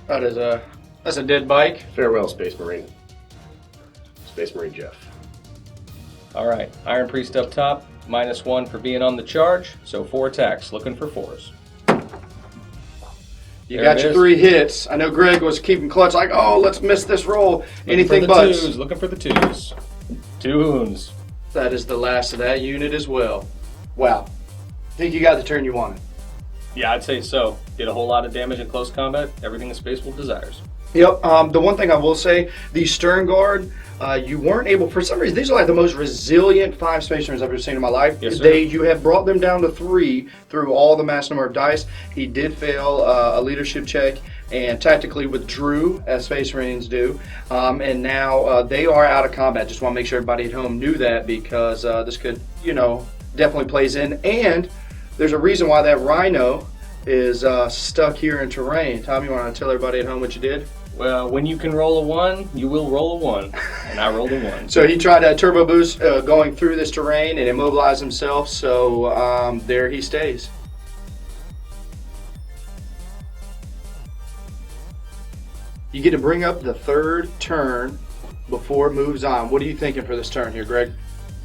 [SPEAKER 1] That's a dead bike.
[SPEAKER 2] Farewell, Space Marine. Space Marine Jeff.
[SPEAKER 3] All right, Iron Priest up top, -1 for being on the charge, so 4 attacks, looking for 4s.
[SPEAKER 1] You
[SPEAKER 3] There
[SPEAKER 1] got
[SPEAKER 3] it
[SPEAKER 1] your
[SPEAKER 3] is.
[SPEAKER 1] 3 hits. I know Greg was keeping clutch like, oh, let's miss this roll. Anything
[SPEAKER 3] looking for
[SPEAKER 1] but.
[SPEAKER 3] the 2s, looking for the 2s. 2 wounds.
[SPEAKER 1] That is the last of that unit as well. Wow. Think you got the turn you wanted.
[SPEAKER 3] Yeah, I'd say so. Did a whole lot of damage in close combat, everything the Space Wolf desires.
[SPEAKER 1] Yep. The one thing I will say, the Stern Guard, you weren't able, for some reason, these are like the most resilient 5 Space Marines I've ever seen in my life.
[SPEAKER 3] Yes, sir.
[SPEAKER 1] You have brought them down to 3 through all the mass number of dice. He did fail a leadership check and tactically withdrew, as Space Marines do. And now they are out of combat. Just want to make sure everybody at home knew that, because this could, definitely plays in. And there's a reason why that Rhino is stuck here in terrain. Tom, you want to tell everybody at home what you did?
[SPEAKER 3] Well, when you can roll a 1, you will roll a 1. And I rolled a 1.
[SPEAKER 1] So he tried to turbo boost going through this terrain and immobilize himself, so there he stays. You get to bring up the 3rd turn before it moves on. What are you thinking for this turn here, Greg?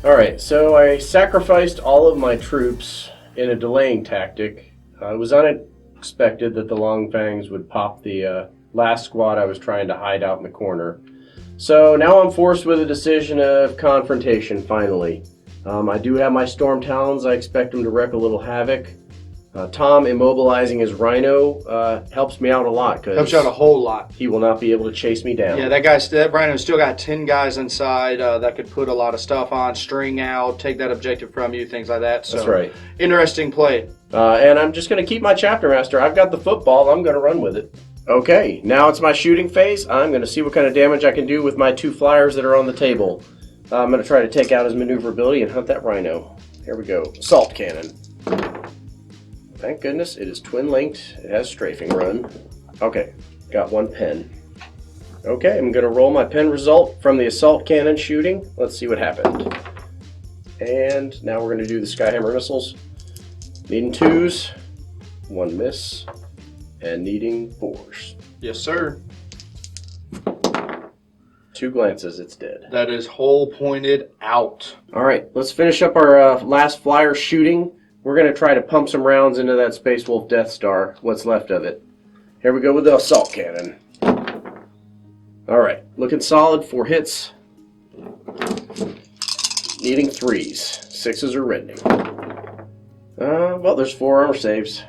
[SPEAKER 2] All right, so I sacrificed all of my troops in a delaying tactic. It was unexpected that the Long Fangs would pop the last squad I was trying to hide out in the corner. So now I'm forced with a decision of confrontation, finally. I do have my Storm Talons. I expect them to wreak a little havoc. Tom immobilizing his Rhino helps me out a lot.
[SPEAKER 1] Helps you out a whole lot.
[SPEAKER 2] He will not be able to chase me down.
[SPEAKER 1] Yeah, that Rhino's still got 10 guys inside that could put a lot of stuff on, string out, take that objective from you, things like that. So,
[SPEAKER 2] that's right.
[SPEAKER 1] Interesting play.
[SPEAKER 2] And I'm just going to keep my Chapter Master. I've got the football. I'm going to run with it. Okay, now it's my shooting phase. I'm going to see what kind of damage I can do with my 2 flyers that are on the table. I'm going to try to take out his maneuverability and hunt that Rhino. Here we go. Assault Cannon. Thank goodness it is twin-linked. It has strafing run. Okay, got 1 pen. Okay, I'm going to roll my pen result from the Assault Cannon shooting. Let's see what happened. And now we're going to do the Skyhammer missiles. Needing 2s, 1 miss, and needing 4s.
[SPEAKER 1] Yes, sir.
[SPEAKER 2] 2 glances, it's dead.
[SPEAKER 1] That is hole pointed out.
[SPEAKER 2] All right, let's finish up our last flyer shooting. We're going to try to pump some rounds into that Space Wolf Death Star, what's left of it. Here we go with the Assault Cannon. All right, looking solid, 4 hits. Needing 3s. 6s are rending. Well, there's 4 armor saves.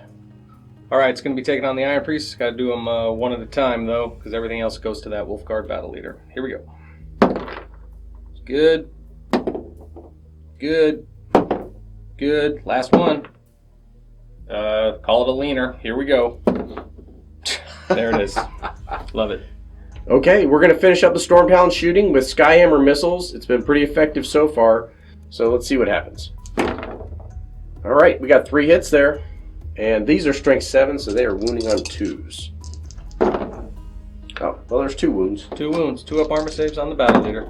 [SPEAKER 3] All right, it's going to be taking on the Iron Priest. Got to do them 1 at a time, though, because everything else goes to that Wolfguard Battle Leader. Here we go. Good. Good. Good. Last one. Call it a leaner. Here we go. There it is. Love it.
[SPEAKER 2] Okay, we're going to finish up the Storm Talon shooting with Skyhammer missiles. It's been pretty effective so far, so let's see what happens. All right, we got 3 hits there, and these are strength 7, so they are wounding on 2s. Oh, well, there's 2 wounds.
[SPEAKER 3] 2 wounds. 2 up armor saves on the Battle Leader.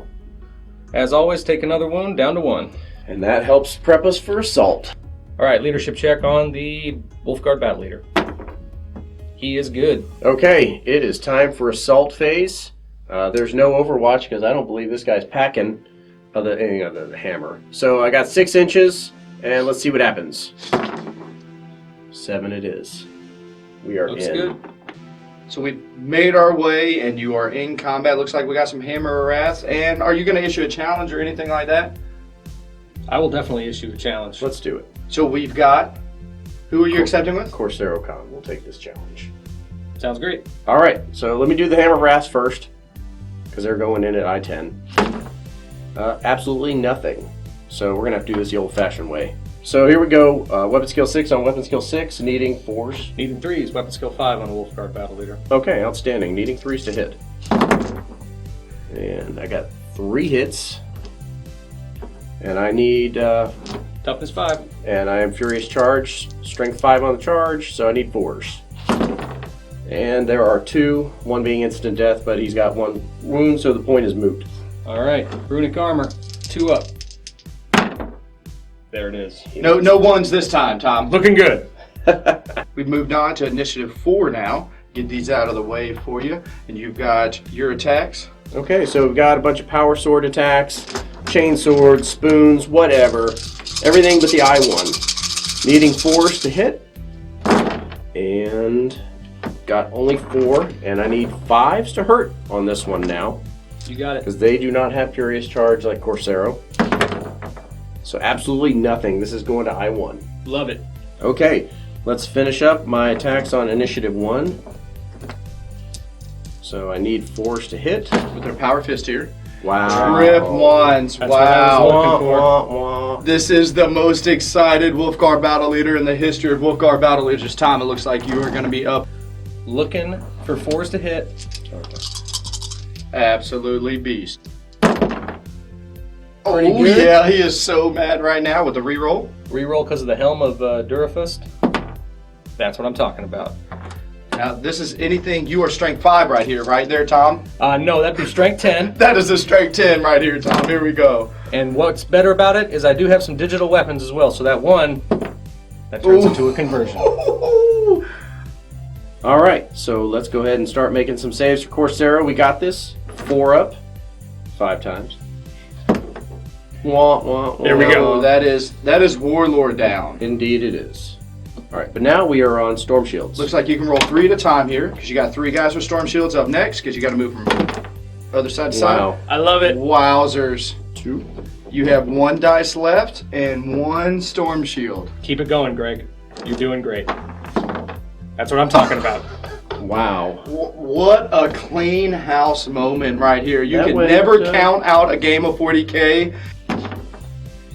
[SPEAKER 3] As always, take another wound, down to 1.
[SPEAKER 2] And that helps prep us for assault.
[SPEAKER 3] All right, leadership check on the Wolfguard Battle Leader. He is good.
[SPEAKER 2] Okay, it is time for assault phase. There's no Overwatch because I don't believe this guy's packing anything other than the hammer. So I got 6 inches, and let's see what happens. 7 it is. We are
[SPEAKER 3] Looks
[SPEAKER 2] in.
[SPEAKER 3] good.
[SPEAKER 1] So we've made our way, and you are in combat. Looks like we got some hammer wraths. And are you going to issue a challenge or anything like that?
[SPEAKER 3] I will definitely issue a challenge.
[SPEAKER 2] Let's do it.
[SPEAKER 1] So we've got. Who are you accepting with?
[SPEAKER 2] Corsairocon will take this challenge.
[SPEAKER 3] Sounds great.
[SPEAKER 2] All right, so let me do the hammer wraths first, because they're going in at I-10. Absolutely nothing. So we're gonna have to do this the old-fashioned way. So here we go. Weapon skill 6 on weapon skill 6, needing 4s.
[SPEAKER 3] Needing 3s, weapon skill 5 on a Wolfguard battle leader.
[SPEAKER 2] Okay, outstanding. Needing 3s to hit. And I got 3 hits. And I need,
[SPEAKER 3] Toughness 5.
[SPEAKER 2] and I am Furious Charge, Strength 5 on the charge, so I need 4s. And there are 2, one being instant death, but he's got 1 wound, so the point is moot.
[SPEAKER 3] Alright, runic armor, 2 up. There it is.
[SPEAKER 1] No ones this time, Tom.
[SPEAKER 3] Looking good.
[SPEAKER 1] We've moved on to initiative 4 now. Get these out of the way for you. And you've got your attacks.
[SPEAKER 2] Okay, so we've got a bunch of power sword attacks, chain swords, spoons, whatever. Everything but the I1. Needing 4s to hit. And got only 4, and I need 5s to hurt on this one now.
[SPEAKER 3] You got it.
[SPEAKER 2] Because they do not have Furious Charge like Corsaro. So absolutely nothing. This is going to I1.
[SPEAKER 3] Love it.
[SPEAKER 2] Okay, let's finish up my attacks on initiative 1. So I need 4s to hit.
[SPEAKER 1] With their power fist here.
[SPEAKER 2] Wow.
[SPEAKER 1] Rip ones.
[SPEAKER 3] That's what I was
[SPEAKER 1] Wow.
[SPEAKER 3] looking for.
[SPEAKER 2] Wah, wah, wah.
[SPEAKER 1] This is the most excited Wolfguard battle leader in the history of Wolfguard battle leaders. Tom, it looks like you are going to be up.
[SPEAKER 3] Looking for 4s to hit.
[SPEAKER 1] Absolutely beast.
[SPEAKER 3] Pretty
[SPEAKER 1] Oh
[SPEAKER 3] good.
[SPEAKER 1] yeah, he is so mad right now with the reroll.
[SPEAKER 3] Reroll because of the helm of Durafust. That's what I'm talking about.
[SPEAKER 1] Now this is anything. You are strength 5 right here, right there, Tom.
[SPEAKER 3] No, that'd be strength 10.
[SPEAKER 1] That is a strength 10 right here, Tom. Here we go.
[SPEAKER 3] And what's better about it is I do have some digital weapons as well. So that 1, that turns
[SPEAKER 1] Ooh.
[SPEAKER 3] into a conversion.
[SPEAKER 2] All right, so let's go ahead and start making some saves for Corsaro. We got this. 4 up, 5 times. Wah, wah, wah.
[SPEAKER 3] There we go.
[SPEAKER 1] Oh, that is Warlord down.
[SPEAKER 2] Indeed it is. All right, but now we are on Storm Shields.
[SPEAKER 1] Looks like you can roll 3 at a time here because you got 3 guys with storm shields up next because you got to move from other side to side.
[SPEAKER 2] Wow.
[SPEAKER 3] I love it.
[SPEAKER 1] Wowzers.
[SPEAKER 2] 2.
[SPEAKER 1] You have 1 dice left and 1 storm shield.
[SPEAKER 3] Keep it going, Greg. You're doing great. That's what I'm talking about.
[SPEAKER 2] Wow.
[SPEAKER 1] What a clean house moment right here. You
[SPEAKER 2] That
[SPEAKER 1] can
[SPEAKER 2] went,
[SPEAKER 1] never count out a game of 40K.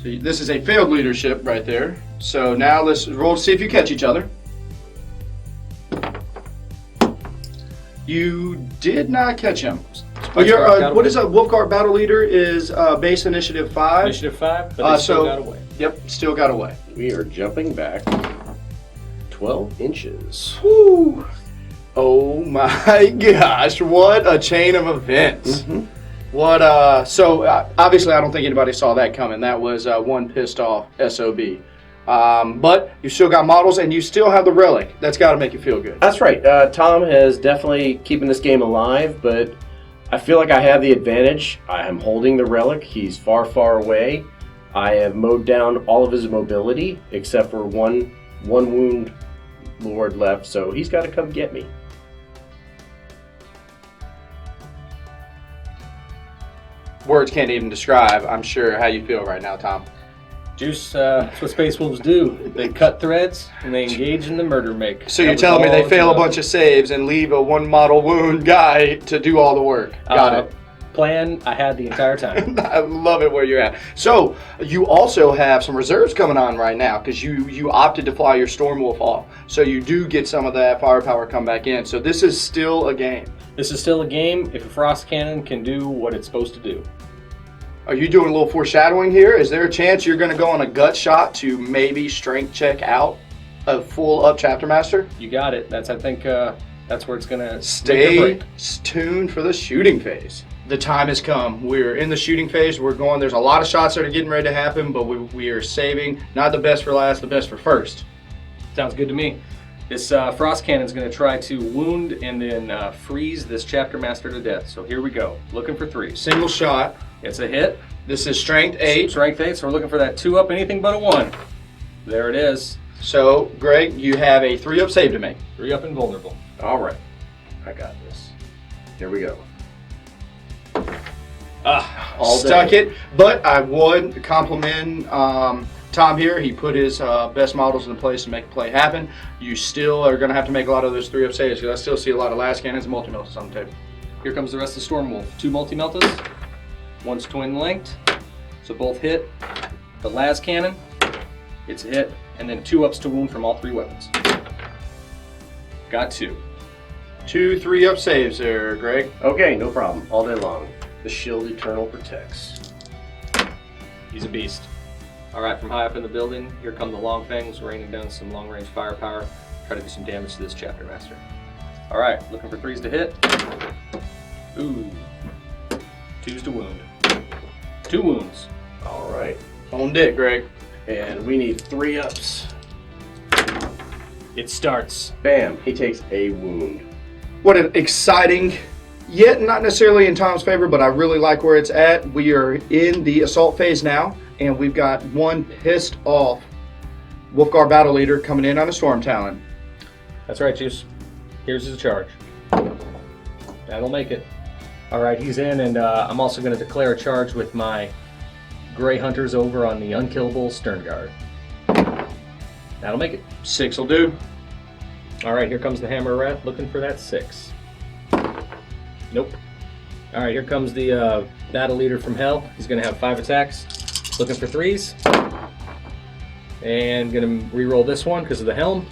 [SPEAKER 1] So this is a failed leadership right there. So now let's roll to see if you catch each other. You did not catch him.
[SPEAKER 3] Spike's got away.
[SPEAKER 1] What is a Wolfguard battle leader is base initiative 5.
[SPEAKER 3] Initiative 5, but they still got away.
[SPEAKER 1] Yep, still got away.
[SPEAKER 2] We are jumping back 12 inches.
[SPEAKER 1] Whew. Oh my gosh, what a chain of events. Obviously I don't think anybody saw that coming. That was one pissed off SOB. But you still got models and you still have the relic. That's got to make you feel good.
[SPEAKER 2] That's right. Tom has definitely keeping this game alive, but I feel like I have the advantage. I am holding the relic. He's far, far away. I have mowed down all of his mobility except for one wound lord left, so he's got to come get me.
[SPEAKER 1] Words can't even describe, I'm sure, how you feel right now, Tom.
[SPEAKER 3] Juice, that's what Space Wolves do. They cut threads and they engage in the murder make.
[SPEAKER 1] So you're telling me they fail a bunch of saves and leave a 1 model wound guy to do all the work. Got it.
[SPEAKER 3] Plan I had the entire time.
[SPEAKER 1] I love it where you're at. So you also have some reserves coming on right now because you opted to fly your Stormwolf off. So you do get some of that firepower come back in. So this is still a game.
[SPEAKER 3] This is still a game if a Frost Cannon can do what it's supposed to do.
[SPEAKER 1] Are you doing a little foreshadowing here? Is there a chance you're going to go on a gut shot to maybe strength check out a full up Chapter Master?
[SPEAKER 3] You got it. I think that's where it's going to
[SPEAKER 1] Stay tuned for the shooting phase. The time has come. We're in the shooting phase. We're going. There's a lot of shots that are getting ready to happen, but we are saving not the best for last, the best for first.
[SPEAKER 3] Sounds good to me. This Frost Cannon is going to try to wound and then freeze this Chapter Master to death. So here we go. Looking for 3.
[SPEAKER 1] Single shot.
[SPEAKER 3] It's a hit.
[SPEAKER 1] This is strength 8.
[SPEAKER 3] Strength 8, so we're looking for that 2 up, anything but a 1. There it is.
[SPEAKER 1] So, Greg, you have a 3 up save to make.
[SPEAKER 3] 3 up and vulnerable.
[SPEAKER 2] All right. I got this. Here we go.
[SPEAKER 1] All stuck it. But I would compliment Tom here. He put his best models in place to make the play happen. You still are going to have to make a lot of those 3-up saves because I still see a lot of last cannons and multi-meltas on the table.
[SPEAKER 3] Here comes the rest of Storm Wolf. 2 multi-meltas, one's twin linked, so both hit. The las cannon, it's a hit, and then 2 ups to wound from all 3 weapons. Got 2.
[SPEAKER 1] 2 3-up saves there, Greg.
[SPEAKER 2] Okay, no problem. All day long. The shield eternal protects.
[SPEAKER 3] He's a beast. All right, from high up in the building, here come the Long Fangs, raining down some long-range firepower. Try to do some damage to this chapter master. All right, looking for 3s to hit. Ooh. 2s to wound. 2 wounds.
[SPEAKER 2] All right.
[SPEAKER 1] On dick, Greg.
[SPEAKER 2] And we need 3-ups.
[SPEAKER 3] It starts.
[SPEAKER 2] Bam. He takes a wound.
[SPEAKER 1] What an exciting, yet not necessarily in Tom's favor, but I really like where it's at. We are in the assault phase now, and we've got one pissed off Wolfgar battle leader coming in on a Storm Talon.
[SPEAKER 3] That's right, Juice. Here's his charge. That'll make it. All right, he's in, and I'm also going to declare a charge with my Grey Hunters over on the unkillable Stern Guard. That'll make it.
[SPEAKER 1] 6 will do.
[SPEAKER 3] All right, here comes the Hammer of Wrath, looking for that 6. Nope. All right, here comes the battle leader from Hell. He's going to have 5 attacks, looking for 3s. And going to re-roll this one because of the helm.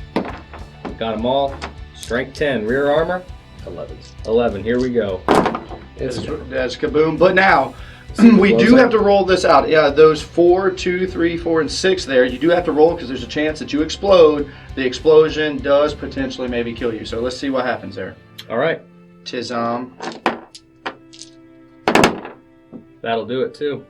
[SPEAKER 3] Got them all. Strength 10, rear armor 11. Here we go.
[SPEAKER 1] That's kaboom. But now, we do have to roll this out. Yeah, those 4, 2, 3, 4, and 6 there, you do have to roll because there's a chance that you explode. The explosion does potentially maybe kill you. So let's see what happens there.
[SPEAKER 3] All right.
[SPEAKER 1] Tizam.
[SPEAKER 3] That'll do it too.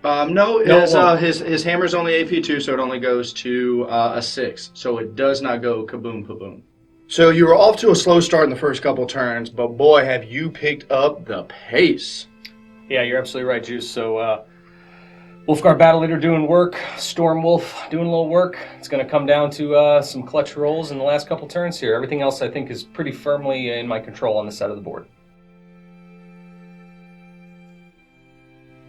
[SPEAKER 1] No, his hammer's only AP2, so it only goes to a 6. So it does not go kaboom, kaboom. So you were off to a slow start in the first couple turns, but boy, have you picked up the pace.
[SPEAKER 3] Yeah, you're absolutely right, Juice. So, Wolfgar Battle Leader doing work, Storm Wolf doing a little work. It's going to come down to some clutch rolls in the last couple turns here. Everything else, I think, is pretty firmly in my control on this side of the board.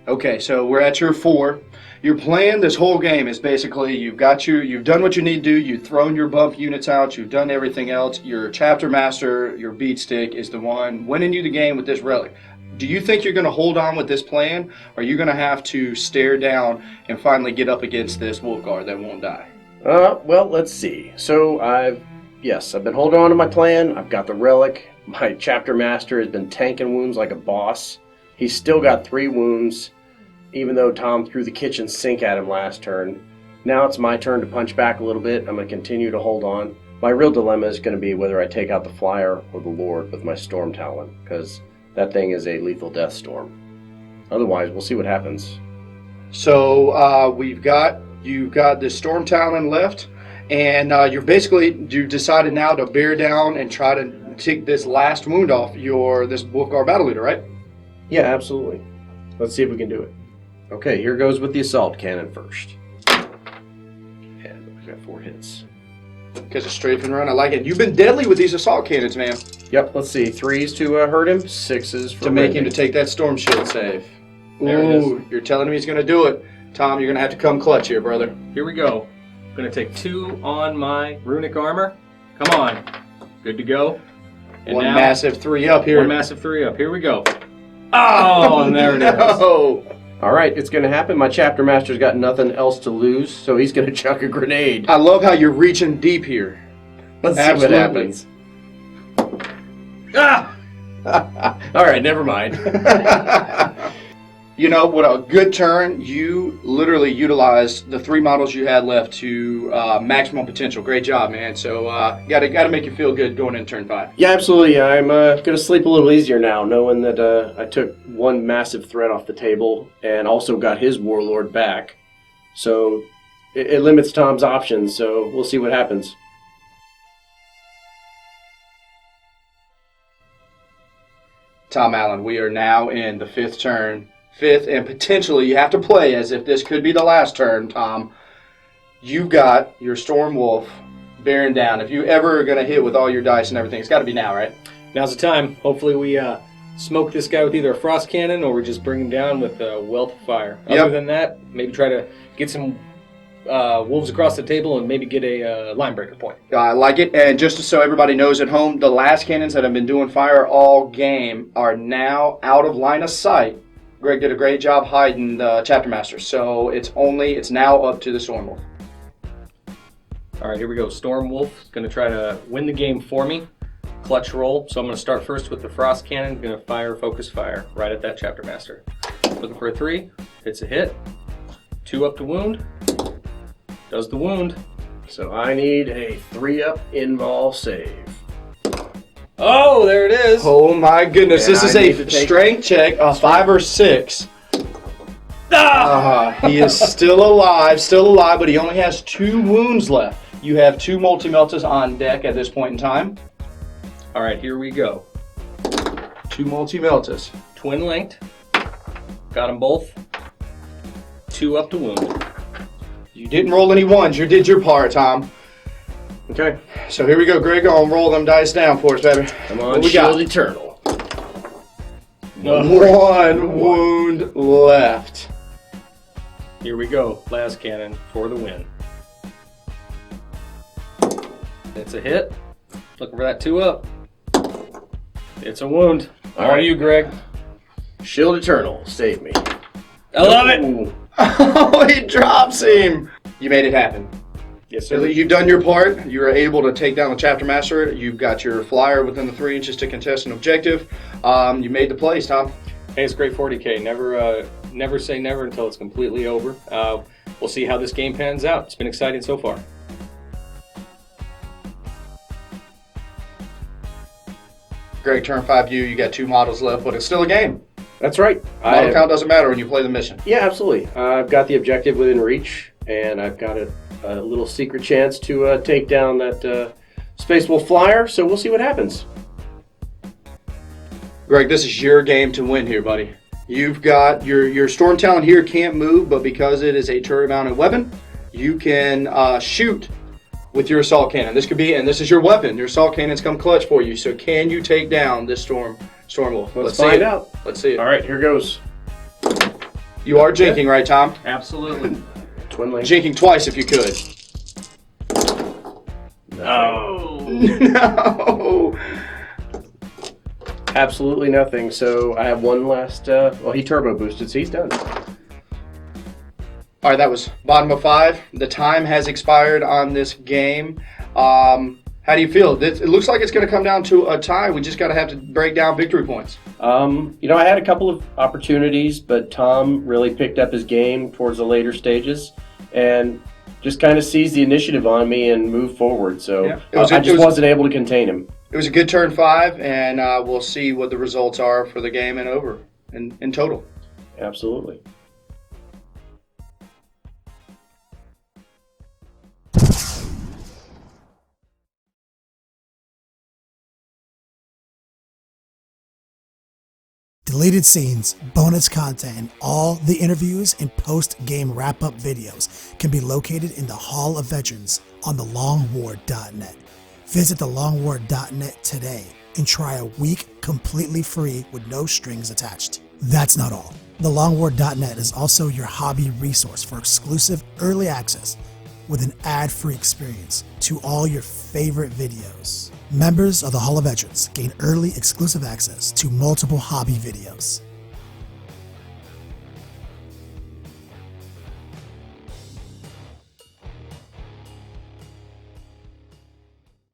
[SPEAKER 1] Okay, so we're at your 4. Your plan this whole game is basically you've done what you need to do, you've thrown your bump units out, you've done everything else. Your chapter master, your beat stick, is the one winning you the game with this relic. Do you think you're going to hold on with this plan, or are you going to have to stare down and finally get up against this Wolfguard that won't die?
[SPEAKER 2] Well, let's see. So I've been holding on to my plan. I've got the relic. My chapter master has been tanking wounds like a boss. He's still got 3 wounds, even though Tom threw the kitchen sink at him last turn. Now it's my turn to punch back a little bit. I'm going to continue to hold on. My real dilemma is going to be whether I take out the Flyer or the Lord with my Storm Talon, because that thing is a lethal death storm. Otherwise, we'll see what happens.
[SPEAKER 1] So you've got this Storm Talon left, and you've decided now to bear down and try to take this last wound off this Wolfgar battle leader, right?
[SPEAKER 2] Yeah, absolutely. Let's see if we can do it. Okay, here goes with the assault cannon first. And we got 4 hits.
[SPEAKER 1] Because it's strafe and run, I like it. You've been deadly with these assault cannons, man.
[SPEAKER 2] Yep, let's see. 3s to hurt him, 6s for
[SPEAKER 1] to make him to take that storm shield save.
[SPEAKER 3] There it is.
[SPEAKER 1] You're telling me he's going to do it. Tom, you're going to have to come clutch here, brother.
[SPEAKER 3] Here we go. I'm going to take 2 on my runic armor. Come on. Good to go. And
[SPEAKER 1] One
[SPEAKER 3] now,
[SPEAKER 1] massive 3 up here.
[SPEAKER 3] One massive 3 up. Here we go. Oh, and there it is.
[SPEAKER 1] No.
[SPEAKER 2] All right, it's going to happen. My chapter master's got nothing else to lose, so he's going to chuck a grenade.
[SPEAKER 1] I love how you're reaching deep here.
[SPEAKER 2] Let's
[SPEAKER 1] Absolutely.
[SPEAKER 2] see what happens. All right, never mind.
[SPEAKER 1] You know, what a good turn. You literally utilized the 3 models you had left to maximum potential. Great job, man. So got to make you feel good going into turn 5.
[SPEAKER 2] Yeah, absolutely. I'm going to sleep a little easier now, knowing that I took one massive threat off the table and also got his warlord back. So it limits Tom's options, so we'll see what happens.
[SPEAKER 1] Tom Allen, we are now in the 5th turn. 5th, and potentially you have to play as if this could be the last turn, Tom. You've got your Storm Wolf bearing down. If you ever are going to hit with all your dice and everything, it's got to be now, right?
[SPEAKER 3] Now's the time. Hopefully we smoke this guy with either a frost cannon or we just bring him down with a wealth of fire. Other than that, maybe try to get some wolves across the table and maybe get a line breaker point.
[SPEAKER 1] I like it. And just so everybody knows at home, the last cannons that have been doing fire all game are now out of line of sight. Greg did a great job hiding the chapter master, so it's now up to the Storm Wolf.
[SPEAKER 3] All right, here we go. Storm Wolf is going to try to win the game for me. Clutch roll. So I'm going to start first with the frost cannon. Going to fire, focus fire right at that chapter master. Looking for a 3. Hits a hit. 2 up to wound. Does the wound.
[SPEAKER 2] So I need a 3-up in-ball save.
[SPEAKER 3] Oh, there it is.
[SPEAKER 1] Oh my goodness,
[SPEAKER 2] And
[SPEAKER 1] this is
[SPEAKER 2] I need to
[SPEAKER 1] a
[SPEAKER 2] take-
[SPEAKER 1] strength check, a 5 or 6. He is still alive, but he only has 2 wounds left. You have 2 multi-meltas on deck at this point in time.
[SPEAKER 3] All right, here we go.
[SPEAKER 1] 2 multi-meltas.
[SPEAKER 3] Twin linked. Got them both. 2 up to wound.
[SPEAKER 1] You didn't roll any 1s, you did your part, Tom.
[SPEAKER 2] Okay.
[SPEAKER 1] So here we go, Greg, I'll roll them dice down for us, baby.
[SPEAKER 2] Come on,
[SPEAKER 1] What we
[SPEAKER 2] Shield
[SPEAKER 1] got?
[SPEAKER 2] Eternal.
[SPEAKER 1] 1 wound left.
[SPEAKER 3] Here we go. Las cannon for the win. It's a hit. Looking for that 2 up. It's a wound.
[SPEAKER 2] All
[SPEAKER 3] All
[SPEAKER 2] right.
[SPEAKER 3] you, Greg.
[SPEAKER 2] Shield Eternal, save me.
[SPEAKER 3] I love it.
[SPEAKER 2] Ooh.
[SPEAKER 1] Oh, he drops him. You made it happen.
[SPEAKER 3] Yes,
[SPEAKER 1] So
[SPEAKER 3] sir.
[SPEAKER 1] you've done your part. You were able to take down the chapter master. You've got your flyer within the 3 inches to contest an objective. You made the plays, Tom.
[SPEAKER 3] Hey, it's great 40K. Never say never until it's completely over. We'll see how this game pans out. It's been exciting so far.
[SPEAKER 1] Greg, turn 5 you got 2 models left, but it's still a game.
[SPEAKER 2] That's right.
[SPEAKER 1] Model count doesn't matter when you play the mission.
[SPEAKER 2] Yeah, absolutely. I've got the objective within reach, and I've got a little secret chance to take down that Space Wolf flyer, so we'll see what happens.
[SPEAKER 1] Greg, this is your game to win here, buddy. You've got your Storm Talon here can't move, but because it is a turret-mounted weapon, you can shoot with your assault cannon. This could be, and this is your weapon. Your assault cannons come clutch for you. So can you take down this Storm Wolf?
[SPEAKER 2] Let's
[SPEAKER 1] see
[SPEAKER 2] find
[SPEAKER 1] it.
[SPEAKER 2] out.
[SPEAKER 1] Let's see it.
[SPEAKER 2] All right, here goes.
[SPEAKER 1] You are jinking, right, Tom?
[SPEAKER 3] Absolutely.
[SPEAKER 2] Twin link.
[SPEAKER 1] Jinking twice if you could.
[SPEAKER 2] No.
[SPEAKER 1] No.
[SPEAKER 2] Absolutely nothing. So I have one last. Well, he turbo boosted, so he's done.
[SPEAKER 1] All right, that was bottom of 5. The time has expired on this game. How do you feel? It looks like it's going to come down to a tie. We just got to have to break down victory points.
[SPEAKER 2] I had a couple of opportunities, but Tom really picked up his game towards the later stages and just kind of seized the initiative on me and moved forward. So
[SPEAKER 1] Yeah.
[SPEAKER 2] I just wasn't able to contain him.
[SPEAKER 1] It was a good turn 5, and we'll see what the results are for the game and over in total.
[SPEAKER 2] Absolutely.
[SPEAKER 5] Deleted scenes, bonus content, and all the interviews and post-game wrap-up videos can be located in the Hall of Veterans on thelongwar.net. Visit thelongwar.net today and try a week completely free with no strings attached. That's not all. Thelongwar.net is also your hobby resource for exclusive early access with an ad-free experience to all your favorite videos. Members of the Hall of Veterans gain early exclusive access to multiple hobby videos.